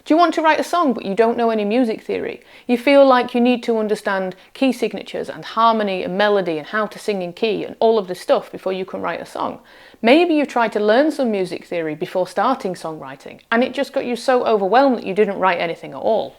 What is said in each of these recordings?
Do you want to write a song but you don't know any music theory? You feel like you need to understand key signatures and harmony and melody and how to sing in key and all of this stuff before you can write a song. Maybe you tried to learn some music theory before starting songwriting and it just got you so overwhelmed that you didn't write anything at all.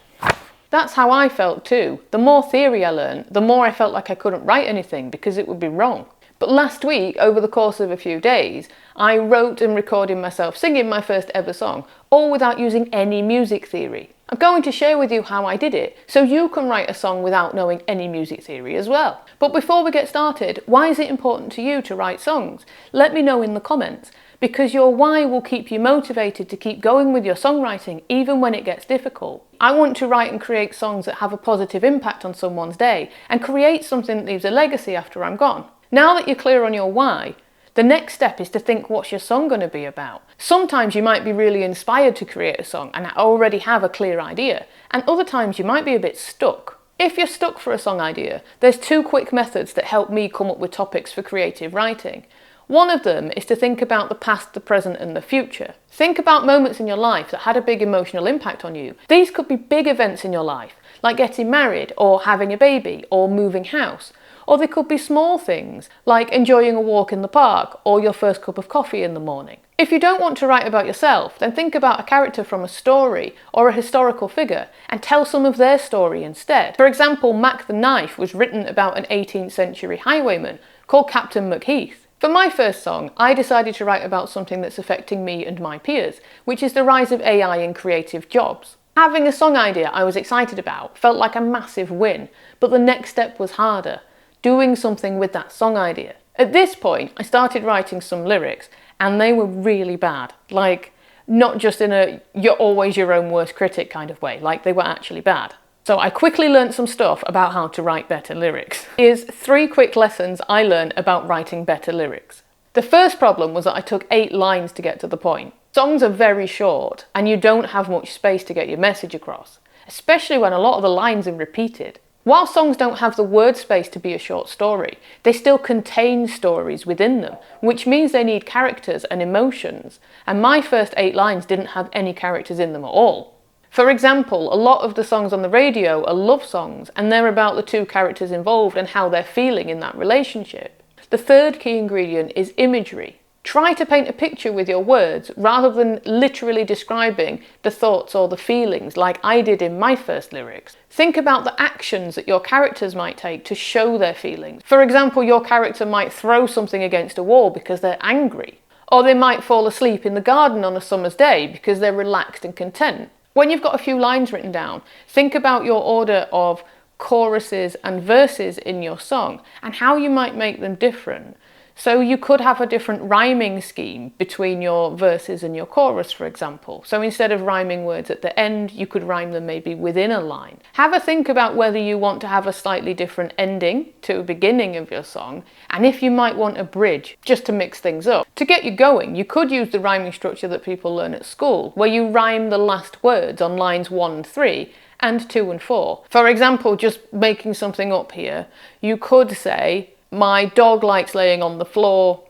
That's how I felt too. The more theory I learned, the more I felt like I couldn't write anything because it would be wrong. But last week, over the course of a few days, I wrote and recorded myself singing my first ever song, all without using any music theory. I'm going to share with you how I did it, so you can write a song without knowing any music theory as well. But before we get started, why is it important to you to write songs? Let me know in the comments, because your why will keep you motivated to keep going with your songwriting even when it gets difficult. I want to write and create songs that have a positive impact on someone's day, and create something that leaves a legacy after I'm gone. Now that you're clear on your why, the next step is to think, what's your song going to be about? Sometimes you might be really inspired to create a song and already have a clear idea, and other times you might be a bit stuck. If you're stuck for a song idea, there's 2 quick methods that help me come up with topics for creative writing. One of them is to think about the past, the present and the future. Think about moments in your life that had a big emotional impact on you. These could be big events in your life, like getting married or having a baby or moving house. Or they could be small things, like enjoying a walk in the park or your first cup of coffee in the morning. If you don't want to write about yourself, then think about a character from a story or a historical figure and tell some of their story instead. For example, Mac the Knife was written about an 18th century highwayman called Captain Macheath. For my first song, I decided to write about something that's affecting me and my peers, which is the rise of AI in creative jobs. Having a song idea I was excited about felt like a massive win, but the next step was harder. Doing something with that song idea. At this point, I started writing some lyrics and they were really bad. Like, not just in a you're always your own worst critic kind of way, like they were actually bad. So I quickly learned some stuff about how to write better lyrics. Here's 3 quick lessons I learned about writing better lyrics. The first problem was that I took 8 lines to get to the point. Songs are very short and you don't have much space to get your message across, especially when a lot of the lines are repeated. While songs don't have the word space to be a short story, they still contain stories within them, which means they need characters and emotions, and my first 8 lines didn't have any characters in them at all. For example, a lot of the songs on the radio are love songs, and they're about the 2 characters involved and how they're feeling in that relationship. The third key ingredient is imagery. Try to paint a picture with your words rather than literally describing the thoughts or the feelings like I did in my first lyrics. Think about the actions that your characters might take to show their feelings. For example, your character might throw something against a wall because they're angry, or they might fall asleep in the garden on a summer's day because they're relaxed and content. When you've got a few lines written down, think about your order of choruses and verses in your song and how you might make them different. So you could have a different rhyming scheme between your verses and your chorus, for example. So instead of rhyming words at the end, you could rhyme them maybe within a line. Have a think about whether you want to have a slightly different ending to the beginning of your song, and if you might want a bridge, just to mix things up. To get you going, you could use the rhyming structure that people learn at school, where you rhyme the last words on lines 1 and 3, and 2 and 4. For example, just making something up here, you could say, my dog likes laying on the floor.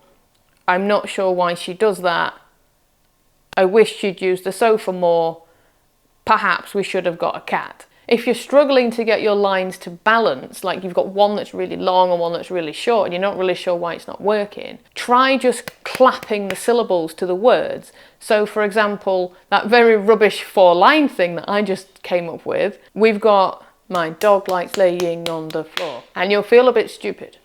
I'm not sure why she does that. I wish she'd used the sofa more. Perhaps we should have got a cat. If you're struggling to get your lines to balance, like you've got one that's really long and one that's really short and you're not really sure why it's not working, try just clapping the syllables to the words. So for example, that very rubbish 4-line thing that I just came up with, we've got my dog likes laying on the floor. And you'll feel a bit stupid.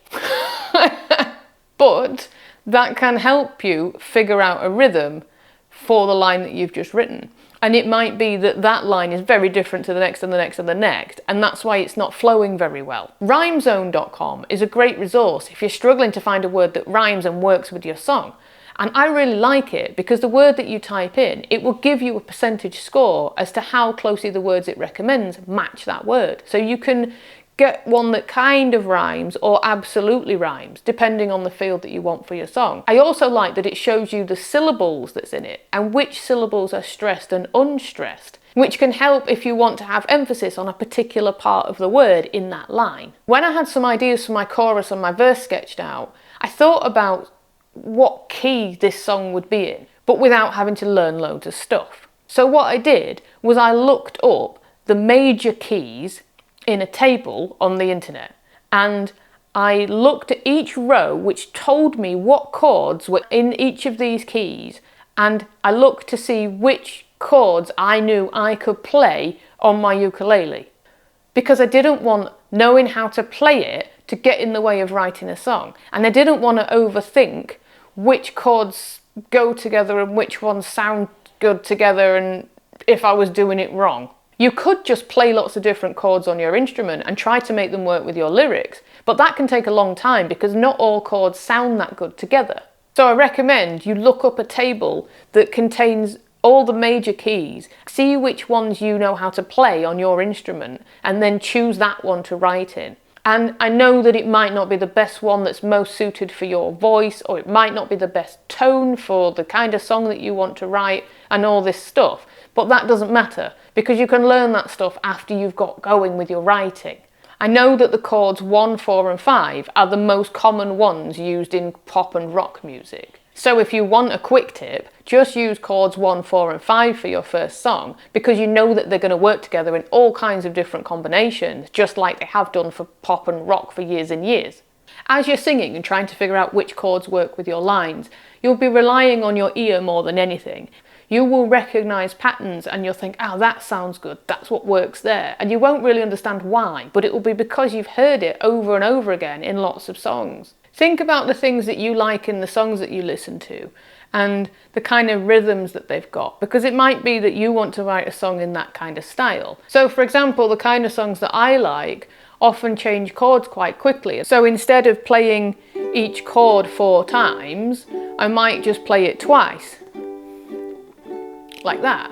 But that can help you figure out a rhythm for the line that you've just written. And it might be that that line is very different to the next and the next and the next, and that's why it's not flowing very well. Rhymezone.com is a great resource if you're struggling to find a word that rhymes and works with your song. And I really like it because the word that you type in, it will give you a percentage score as to how closely the words it recommends match that word. So you can get one that kind of rhymes or absolutely rhymes, depending on the field that you want for your song. I also like that it shows you the syllables that's in it and which syllables are stressed and unstressed, which can help if you want to have emphasis on a particular part of the word in that line. When I had some ideas for my chorus and my verse sketched out, I thought about what key this song would be in, but without having to learn loads of stuff. So what I did was I looked up the major keys in a table on the internet, and I looked at each row which told me what chords were in each of these keys, and I looked to see which chords I knew I could play on my ukulele, because I didn't want knowing how to play it to get in the way of writing a song, and I didn't want to overthink which chords go together and which ones sound good together and if I was doing it wrong. You could just play lots of different chords on your instrument and try to make them work with your lyrics, but that can take a long time because not all chords sound that good together. So I recommend you look up a table that contains all the major keys, see which ones you know how to play on your instrument, and then choose that one to write in. And I know that it might not be the best one that's most suited for your voice, or it might not be the best tone for the kind of song that you want to write and all this stuff, but that doesn't matter because you can learn that stuff after you've got going with your writing. I know that the chords 1, 4 and 5 are the most common ones used in pop and rock music. So if you want a quick tip, just use chords 1, 4 and 5 for your first song, because you know that they're going to work together in all kinds of different combinations, just like they have done for pop and rock for years and years. As you're singing and trying to figure out which chords work with your lines, you'll be relying on your ear more than anything. You will recognise patterns and you'll think, oh, that sounds good, that's what works there. And you won't really understand why, but it will be because you've heard it over and over again in lots of songs. Think about the things that you like in the songs that you listen to and the kind of rhythms that they've got, because it might be that you want to write a song in that kind of style. So for example, the kind of songs that I like often change chords quite quickly. So instead of playing each chord 4 times, I might just play it twice. Like that.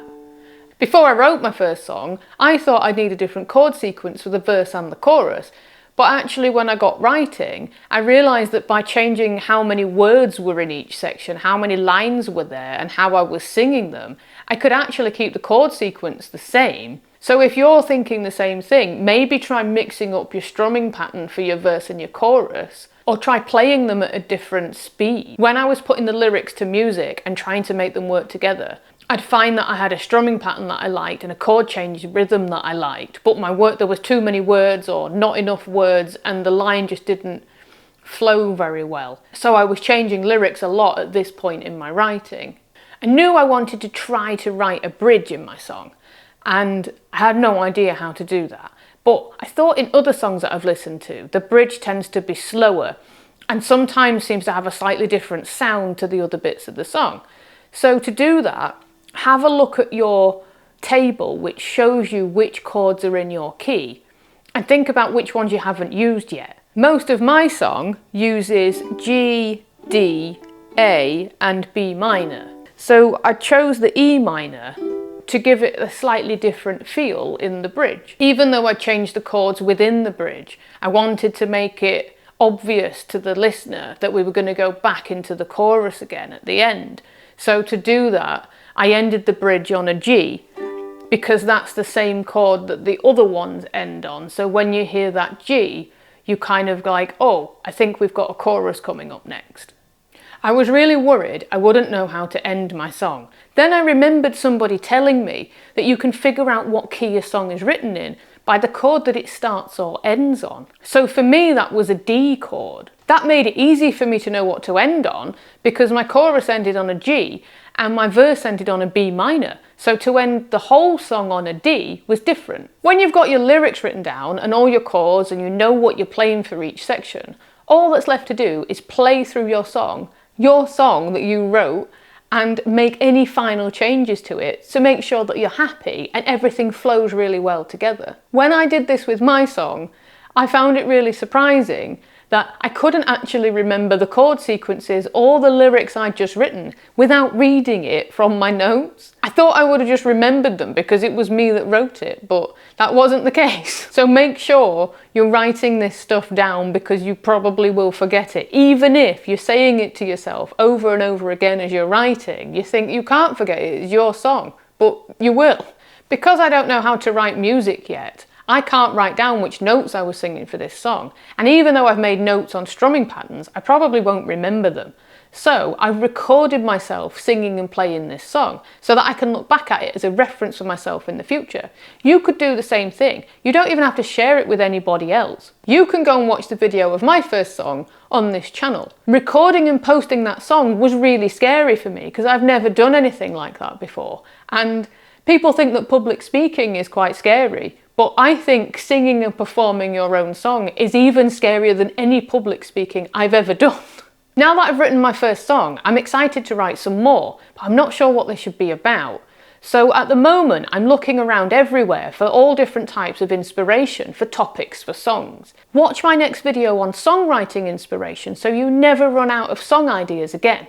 Before I wrote my first song, I thought I'd need a different chord sequence for the verse and the chorus, but actually when I got writing, I realised that by changing how many words were in each section, how many lines were there and how I was singing them, I could actually keep the chord sequence the same. So if you're thinking the same thing, maybe try mixing up your strumming pattern for your verse and your chorus, or try playing them at a different speed. When I was putting the lyrics to music and trying to make them work together, I'd find that I had a strumming pattern that I liked and a chord change rhythm that I liked, but there was too many words or not enough words and the line just didn't flow very well. So I was changing lyrics a lot at this point in my writing. I knew I wanted to try to write a bridge in my song, and I had no idea how to do that. But I thought in other songs that I've listened to, the bridge tends to be slower and sometimes seems to have a slightly different sound to the other bits of the song. So to do that, have a look at your table which shows you which chords are in your key and think about which ones you haven't used yet. Most of my song uses G, D, A and B minor. So I chose the E minor to give it a slightly different feel in the bridge. Even though I changed the chords within the bridge, I wanted to make it obvious to the listener that we were going to go back into the chorus again at the end. So to do that, I ended the bridge on a G because that's the same chord that the other ones end on. So when you hear that G, you kind of like, oh, I think we've got a chorus coming up next. I was really worried I wouldn't know how to end my song. Then I remembered somebody telling me that you can figure out what key a song is written in by the chord that it starts or ends on. So for me, that was a D chord. That made it easy for me to know what to end on because my chorus ended on a G and my verse ended on a B minor. So to end the whole song on a D was different. When you've got your lyrics written down and all your chords and you know what you're playing for each section, all that's left to do is play through your song that you wrote, and make any final changes to it to make sure that you're happy and everything flows really well together. When I did this with my song, I found it really surprising that I couldn't actually remember the chord sequences or the lyrics I'd just written without reading it from my notes. I thought I would have just remembered them because it was me that wrote it, but that wasn't the case. So make sure you're writing this stuff down because you probably will forget it. Even if you're saying it to yourself over and over again as you're writing, you think you can't forget it, it's your song, but you will. Because I don't know how to write music yet, I can't write down which notes I was singing for this song, and even though I've made notes on strumming patterns, I probably won't remember them. So I've recorded myself singing and playing this song so that I can look back at it as a reference for myself in the future. You could do the same thing. You don't even have to share it with anybody else. You can go and watch the video of my first song on this channel. Recording and posting that song was really scary for me because I've never done anything like that before. And people think that public speaking is quite scary, but I think singing and performing your own song is even scarier than any public speaking I've ever done. Now that I've written my first song, I'm excited to write some more, but I'm not sure what they should be about. So at the moment, I'm looking around everywhere for all different types of inspiration for topics for songs. Watch my next video on songwriting inspiration so you never run out of song ideas again.